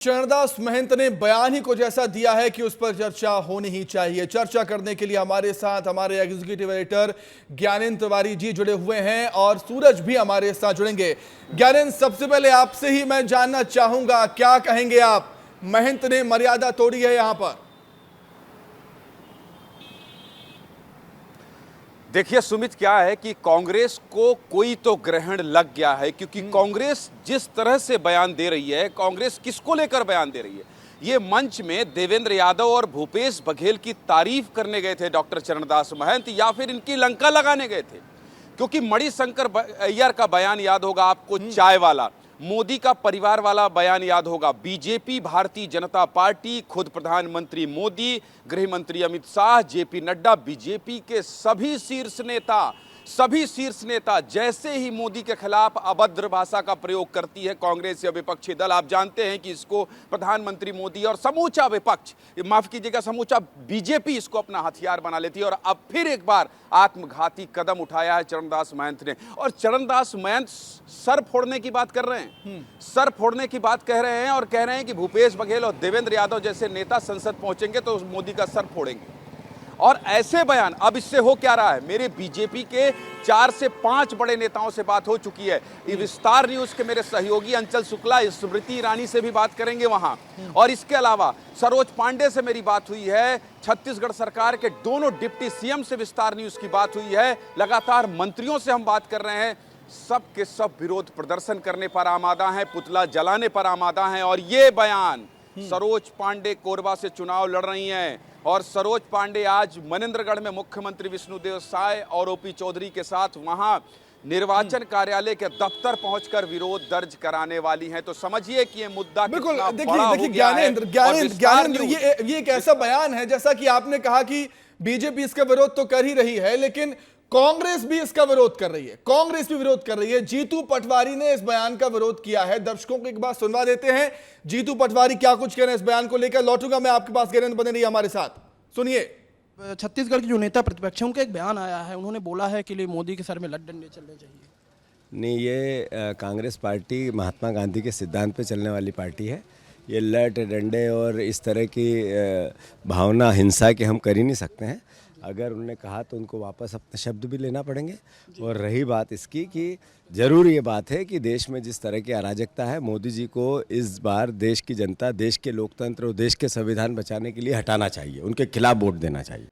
चरणदास महंत ने बयान ही कुछ ऐसा दिया है कि उस पर चर्चा होनी ही चाहिए। चर्चा करने के लिए हमारे साथ हमारे एग्जीक्यूटिव एडिटर ज्ञानेंद्र तिवारी जी जुड़े हुए हैं और सूरज भी हमारे साथ जुड़ेंगे। ज्ञानेंद्र, सबसे पहले आपसे ही मैं जानना चाहूंगा, क्या कहेंगे आप? महंत ने मर्यादा तोड़ी है यहां पर। देखिए सुमित, क्या है कि कांग्रेस को कोई तो ग्रहण लग गया है, क्योंकि कांग्रेस जिस तरह से बयान दे रही है, कांग्रेस किसको लेकर बयान दे रही है। ये मंच में देवेंद्र यादव और भूपेश बघेल की तारीफ करने गए थे डॉक्टर चरणदास महंत, या फिर इनकी लंका लगाने गए थे? क्योंकि मणिशंकर अय्यर का बयान याद होगा आपको, चाय वाला। मोदी का परिवार वाला बयान याद होगा। बीजेपी, भारतीय जनता पार्टी, खुद प्रधानमंत्री मोदी, गृह मंत्री अमित शाह, जेपी नड्डा, बीजेपी के सभी शीर्ष नेता जैसे ही मोदी के खिलाफ अभद्र भाषा का प्रयोग करती है कांग्रेस या विपक्षी दल, आप जानते हैं कि इसको प्रधानमंत्री मोदी और समूचा विपक्ष, माफ कीजिएगा, समूचा बीजेपी इसको अपना हथियार बना लेती है। और अब फिर एक बार आत्मघाती कदम उठाया है चरणदास महंत ने। और चरणदास महंत सर फोड़ने की बात कर रहे हैं, सर फोड़ने की बात कह रहे हैं, और कह रहे हैं कि भूपेश बघेल और देवेंद्र यादव जैसे नेता संसद पहुंचेंगे तो मोदी का सर फोड़ेंगे। और ऐसे बयान, अब इससे हो क्या रहा है? मेरे बीजेपी के 4 से 5 बड़े नेताओं से बात हो चुकी है। विस्तार न्यूज के मेरे सहयोगी अंचल शुक्ला, स्मृति ईरानी से भी बात करेंगे वहां। और इसके अलावा सरोज पांडे से मेरी बात हुई है। छत्तीसगढ़ सरकार के दोनों डिप्टी सीएम से विस्तार न्यूज की बात हुई है। लगातार मंत्रियों से हम बात कर रहे हैं। सब के सब विरोध प्रदर्शन करने पर आमादा हैं, पुतला जलाने पर आमादा हैं। और ये बयान, सरोज पांडे कोरबा से चुनाव लड़ रही हैं, और सरोज पांडे आज मनेंद्रगढ़ में मुख्यमंत्री विष्णुदेव साय और ओपी चौधरी के साथ वहां निर्वाचन कार्यालय के दफ्तर पहुंचकर विरोध दर्ज कराने वाली हैं। तो समझिए कि ये मुद्दा बिल्कुल, कितना देखिए बड़ा हो गया है। ज्ञानेंद्र, ये एक ऐसा बयान है, जैसा कि आपने कहा कि बीजेपी इसका विरोध तो कर ही रही है, लेकिन कांग्रेस भी इसका विरोध कर रही है। कांग्रेस भी विरोध कर रही है। जीतू पटवारी ने इस बयान का विरोध किया है। दर्शकों को एक बात सुनवा देते हैं, जीतू पटवारी क्या कुछ कह रहे हैं इस बयान को लेकर। लौटूंगा मैं आपके पास, ज्ञानेंद्र बने रहिए हमारे साथ, सुनिए। छत्तीसगढ़ के जो नेता प्रतिपक्ष हैं, उनका एक बयान आया है, उन्होंने बोला है कि मोदी के सर में लठ डंडे चलने चाहिए। नहीं, ये कांग्रेस पार्टी महात्मा गांधी के सिद्धांत पे चलने वाली पार्टी है। ये लठ डंडे और इस तरह की भावना, हिंसा के हम कर ही नहीं सकते हैं। अगर उन्होंने कहा तो उनको वापस अपने शब्द भी लेना पड़ेंगे। और रही बात इसकी कि ज़रूर ये बात है कि देश में जिस तरह की अराजकता है, मोदी जी को इस बार देश की जनता, देश के लोकतंत्र और देश के संविधान बचाने के लिए हटाना चाहिए, उनके खिलाफ वोट देना चाहिए।